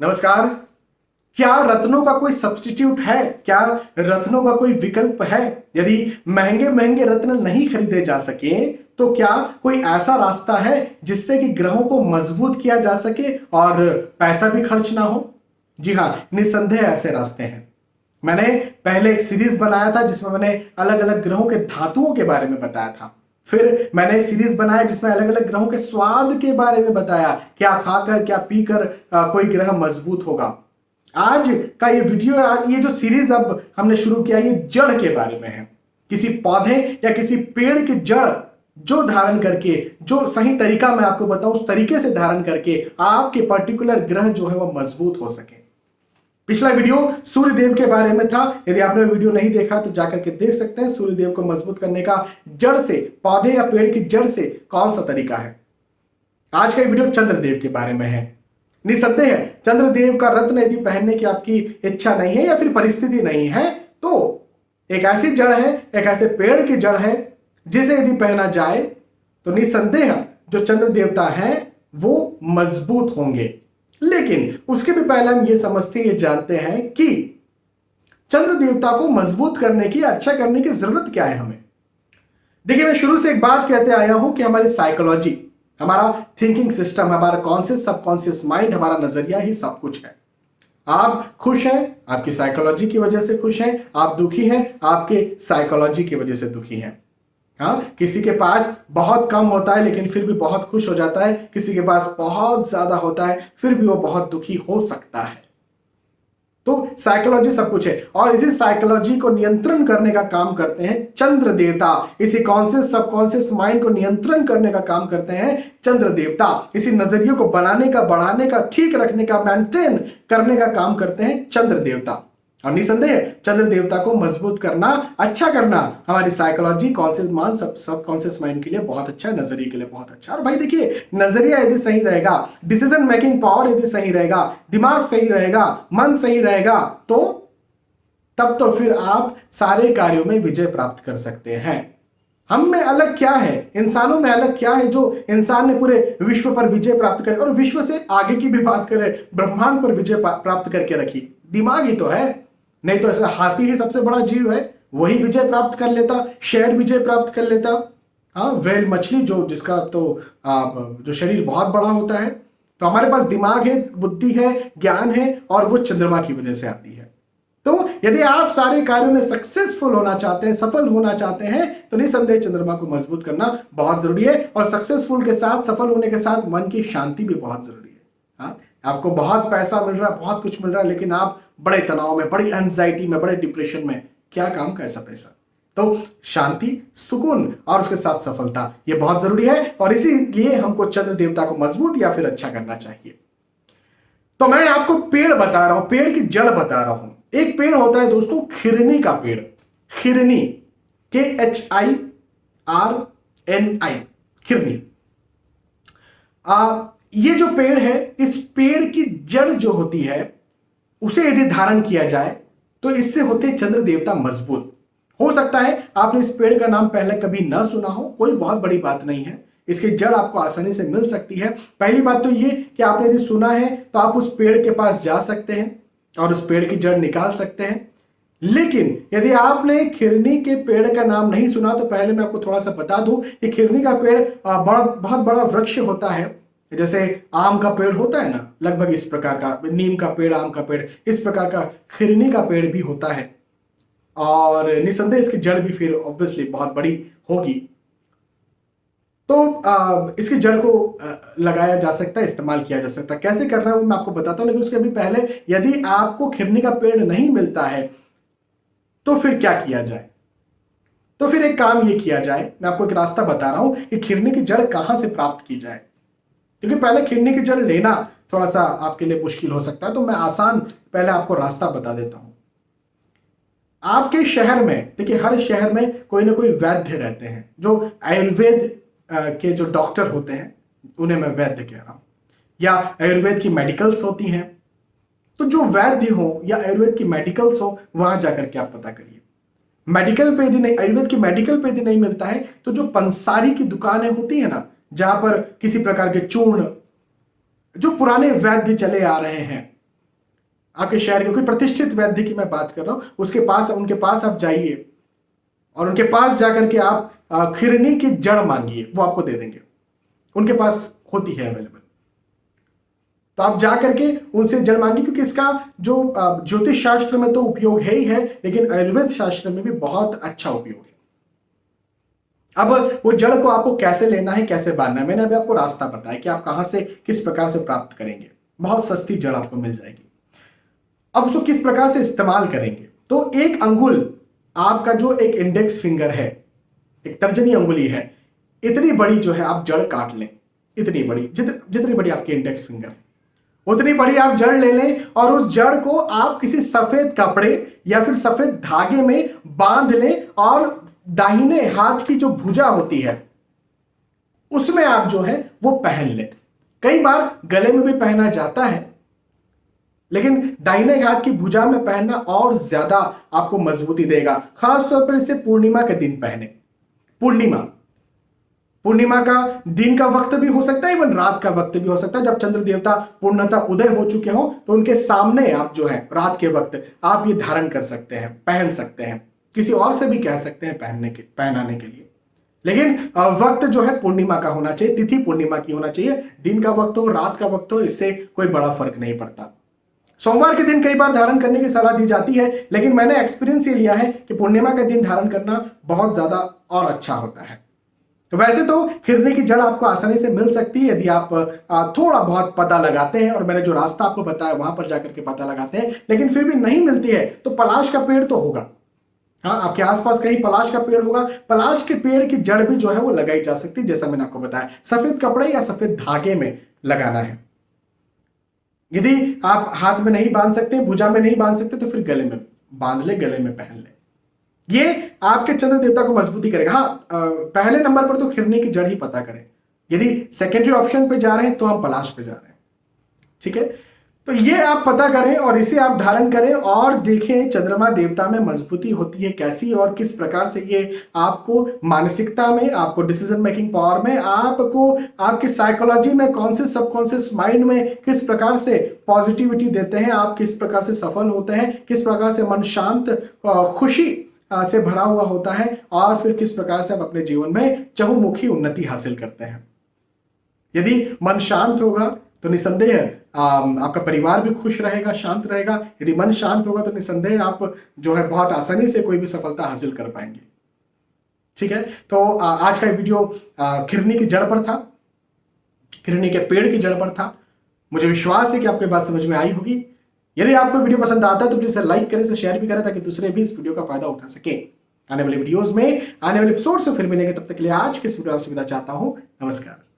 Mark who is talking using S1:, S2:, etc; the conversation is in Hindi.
S1: नमस्कार। क्या रत्नों का कोई सब्स्टिट्यूट है? क्या रत्नों का कोई विकल्प है? यदि महंगे महंगे रत्न नहीं खरीदे जा सके तो क्या कोई ऐसा रास्ता है जिससे कि ग्रहों को मजबूत किया जा सके और पैसा भी खर्च ना हो? जी हां, निसंदेह ऐसे रास्ते हैं। मैंने पहले एक सीरीज बनाया था जिसमें मैंने अलग अलग ग्रहों के धातुओं के बारे में बताया था। फिर मैंने एक सीरीज बनाया जिसमें अलग अलग ग्रहों के स्वाद के बारे में बताया, क्या खाकर क्या पीकर कोई ग्रह मजबूत होगा। आज का ये वीडियो, ये जो सीरीज अब हमने शुरू किया, ये जड़ के बारे में है। किसी पौधे या किसी पेड़ की जड़ जो धारण करके, जो सही तरीका मैं आपको बताऊं, उस तरीके से धारण करके आपके पर्टिकुलर ग्रह जो है वो मजबूत हो सके। पिछला वीडियो सूर्य देव के बारे में था। यदि आपने वीडियो नहीं देखा तो जाकर के देख सकते हैं। सूर्य देव को मजबूत करने का जड़ से, पौधे या पेड़ की जड़ से कौन सा तरीका है। आज का वीडियो चंद्रदेव के बारे में है। निसंदेह चंद्रदेव का रत्न यदि पहनने की आपकी इच्छा नहीं है या फिर परिस्थिति नहीं है तो एक ऐसी जड़ है, एक ऐसे पेड़ की जड़ है जिसे यदि पहना जाए तो निसंदेह जो चंद्र देवता है वो मजबूत होंगे। लेकिन उसके भी पहले हम ये समझते, ये जानते हैं कि चंद्र देवता को मजबूत करने की, अच्छा करने की जरूरत क्या है हमें। देखिए, मैं शुरू से एक बात कहते आया हूं कि हमारी साइकोलॉजी, हमारा थिंकिंग सिस्टम, हमारा कॉन्शियस सबकॉन्शियस माइंड, हमारा नजरिया ही सब कुछ है। आप खुश हैं, आपकी साइकोलॉजी की वजह से खुश हैं। आप दुखी हैं, आपके साइकोलॉजी की वजह से दुखी हैं। हाँ, किसी के पास बहुत कम होता है लेकिन फिर भी बहुत खुश हो जाता है। किसी के पास बहुत ज्यादा होता है फिर भी वो बहुत दुखी हो सकता है। तो साइकोलॉजी सब कुछ है और इसी साइकोलॉजी को नियंत्रण करने का काम करते हैं चंद्र देवता। इसी कॉन्शियस सबकॉन्शियस माइंड को नियंत्रण करने का काम करते हैं चंद्र देवता। इसी नजरिए को बनाने का, बढ़ाने का, ठीक रखने का, मेंटेन करने का काम करते हैं चंद्र देवता। और निसंदेह चंद्र देवता को मजबूत करना, अच्छा करना हमारी psychology, conscious mind, subconscious mind के लिए बहुत अच्छा है, नजरिए के लिए बहुत अच्छा। और भाई देखिए, नजरिया यदि सही रहेगा, डिसीजन मेकिंग पावर यदि सही रहेगा, दिमाग सही रहेगा, मन सही रहेगा तो तब तो फिर आप सारे कार्यों में विजय प्राप्त कर सकते हैं। हम में अलग क्या है, इंसानों में अलग क्या है जो इंसान ने पूरे विश्व पर विजय प्राप्त करे, और विश्व से आगे की भी बात करें, ब्रह्मांड पर विजय प्राप्त करके रखी? दिमाग ही तो है। नहीं तो ऐसा हाथी ही सबसे बड़ा जीव है, वही विजय प्राप्त कर लेता, शेर विजय प्राप्त कर लेता। हाँ, व्हेल मछली जो, जिसका तो जो शरीर बहुत बड़ा होता है। तो हमारे पास दिमाग है, बुद्धि है, ज्ञान है, और वो चंद्रमा की वजह से आती है। तो यदि आप सारे कार्यों में सक्सेसफुल होना चाहते हैं, सफल होना चाहते हैं, तो निसंदेह चंद्रमा को मजबूत करना बहुत जरूरी है। और सक्सेसफुल के साथ, सफल होने के साथ मन की शांति भी बहुत जरूरी है। हाँ, आपको बहुत पैसा मिल रहा है, बहुत कुछ मिल रहा है, लेकिन आप बड़े तनाव में, बड़ी एंजाइटी में, बड़े डिप्रेशन में, क्या काम का ऐसा पैसा? तो शांति, सुकून और उसके साथ सफलता, ये बहुत जरूरी है। और इसीलिए हमको चंद्र देवता को मजबूत या फिर अच्छा करना चाहिए। तो मैं आपको पेड़ बता रहा हूं, पेड़ की जड़ बता रहा हूं। एक पेड़ होता है दोस्तों, खिरनी का पेड़। खिरनी, KHIRNI, खिरनी। ये जो पेड़ है, इस पेड़ की जड़ जो होती है उसे यदि धारण किया जाए तो इससे होते चंद्र देवता मजबूत। हो सकता है आपने इस पेड़ का नाम पहले कभी ना सुना हो, कोई बहुत बड़ी बात नहीं है। इसकी जड़ आपको आसानी से मिल सकती है। पहली बात तो ये कि आपने यदि सुना है तो आप उस पेड़ के पास जा सकते हैं और उस पेड़ की जड़ निकाल सकते हैं। लेकिन यदि आपने खिरनी के पेड़ का नाम नहीं सुना तो पहले मैं आपको थोड़ा सा बता दूं कि खिरनी का पेड़ बहुत बड़ा वृक्ष होता है। जैसे आम का पेड़ होता है ना, लगभग इस प्रकार का, नीम का पेड़, आम का पेड़, इस प्रकार का खिरनी का पेड़ भी होता है। और निसंदेह इसकी जड़ भी फिर ऑब्वियसली बहुत बड़ी होगी। तो इसकी जड़ को लगाया जा सकता है, इस्तेमाल किया जा सकता है। कैसे करना है वो मैं आपको बताता हूं, लेकिन उसके भी पहले यदि आपको खिरनी का पेड़ नहीं मिलता है तो फिर क्या किया जाए? तो फिर एक काम ये किया जाए, मैं आपको एक रास्ता बता रहा हूं कि खिरनी की जड़ कहां से प्राप्त की जाए। क्योंकि पहले खिरनी की जड़ लेना थोड़ा सा आपके लिए मुश्किल हो सकता है, तो मैं आसान पहले आपको रास्ता बता देता हूं। आपके शहर में, देखिए हर शहर में कोई ना कोई वैद्य रहते हैं, जो आयुर्वेद के जो डॉक्टर होते हैं उन्हें मैं वैद्य कह रहा हूं, या आयुर्वेद की मेडिकल्स होती हैं। तो जो वैद्य हो या आयुर्वेद की मेडिकल्स हो, वहां जाकर के आप पता करिए। मेडिकल पे यदि नहीं, आयुर्वेद की मेडिकल पे यदि नहीं मिलता है तो जो पंसारी की दुकानें होती है ना, जहां पर किसी प्रकार के चूर्ण, जो पुराने वैद्य चले आ रहे हैं, आपके शहर के कोई प्रतिष्ठित वैद्य की मैं बात कर रहा हूं, उनके पास आप जाइए और उनके पास जाकर के आप खिरनी की जड़ मांगिए, वो आपको दे देंगे, उनके पास होती है अवेलेबल। तो आप जाकर के उनसे जड़ मांगिए, क्योंकि इसका जो ज्योतिष शास्त्र में तो उपयोग है ही है, लेकिन आयुर्वेद शास्त्र में भी बहुत अच्छा उपयोग है। अब वो जड़ को आपको कैसे लेना है, कैसे बांधना है, मैंने अभी आपको रास्ता बताया कि आप कहां से किस प्रकार से प्राप्त करेंगे। बहुत सस्ती जड़ आपको मिल जाएगी। अब उसको किस प्रकार से इस्तेमाल करेंगे, तो एक अंगुल आपका जो एक इंडेक्स फिंगर है, एक तर्जनी अंगुली है, इतनी बड़ी जो है आप जड़ काट लें, इतनी बड़ी, जितनी बड़ी आपकी इंडेक्स फिंगर है उतनी बड़ी आप जड़ ले लें, और उस जड़ को आप किसी सफेद कपड़े या फिर सफेद धागे में बांध लें, और दाहिने हाथ की जो भुजा होती है उसमें आप जो है वो पहन लें। कई बार गले में भी पहना जाता है, लेकिन दाहिने हाथ की भुजा में पहनना और ज्यादा आपको मजबूती देगा। खासतौर पर इसे पूर्णिमा के दिन पहने। पूर्णिमा का दिन का वक्त भी हो सकता है, इवन रात का वक्त भी हो सकता है, जब चंद्र देवता पूर्णतः उदय हो चुके हो, तो उनके सामने आप जो है रात के वक्त आप ये धारण कर सकते हैं, पहन सकते हैं। किसी और से भी कह सकते हैं पहनाने के लिए, लेकिन वक्त जो है पूर्णिमा का होना चाहिए, तिथि पूर्णिमा की होना चाहिए। दिन का वक्त हो, रात का वक्त हो, इससे कोई बड़ा फर्क नहीं पड़ता। सोमवार के दिन कई बार धारण करने की सलाह दी जाती है, लेकिन मैंने एक्सपीरियंस ये लिया है कि पूर्णिमा के दिन धारण करना बहुत ज्यादा और अच्छा होता है। तो वैसे तो खिरनी की जड़ आपको आसानी से मिल सकती है यदि आप थोड़ा बहुत पता लगाते हैं, और मैंने जो रास्ता आपको बताया वहां पर जाकर के पता लगाते हैं। लेकिन फिर भी नहीं मिलती है तो पलाश का पेड़ तो होगा, हाँ, आपके आसपास कहीं पलाश का पेड़ होगा। पलाश के पेड़ की जड़ भी जो है वो लगाई जा सकती है, जैसा मैंने आपको बताया। सफेद कपड़े या सफेद धागे में लगाना है। यदि आप हाथ में नहीं बांध सकते, भुजा में नहीं बांध सकते, तो फिर गले में बांध ले, गले में पहन ले। ये आपके चंद्र देवता को मजबूती करेगा। हाँ, पहले नंबर पर तो खिरनी की जड़ ही पता करें। यदि सेकेंडरी ऑप्शन पे जा रहे हैं तो हम पलाश पे जा रहे हैं, ठीक है। तो ये आप पता करें और इसे आप धारण करें और देखें चंद्रमा देवता में मजबूती होती है कैसी, और किस प्रकार से ये आपको मानसिकता में, आपको डिसीजन मेकिंग पावर में, आपको आपकी साइकोलॉजी में, कॉन्शियस सबकॉन्शियस माइंड में किस प्रकार से पॉजिटिविटी देते हैं, आप किस प्रकार से सफल होते हैं, किस प्रकार से मन शांत, खुशी से भरा हुआ होता है, और फिर किस प्रकार से आप अपने जीवन में चहुमुखी उन्नति हासिल करते हैं। यदि मन शांत होगा तो निसंदेह आपका परिवार भी खुश रहेगा, शांत रहेगा। यदि मन शांत होगा तो निसंदेह आप जो है बहुत आसानी से कोई भी सफलता हासिल कर पाएंगे, ठीक है। तो आज का वीडियो खिरनी की जड़ पर था, खिरनी के पेड़ की जड़ पर था। मुझे विश्वास है कि आपको बात समझ में आई होगी। यदि आपको वीडियो पसंद आता है तो प्लीज लाइक करें, इसे शेयर भी करें, ताकि दूसरे भी इस वीडियो का फायदा उठा सके। आने वाले वीडियोस में, आने वाले एपिसोड से फिर मिलेंगे। तब तक के लिए आज के इस वीडियो आपसे विदा चाहता हूं। नमस्कार।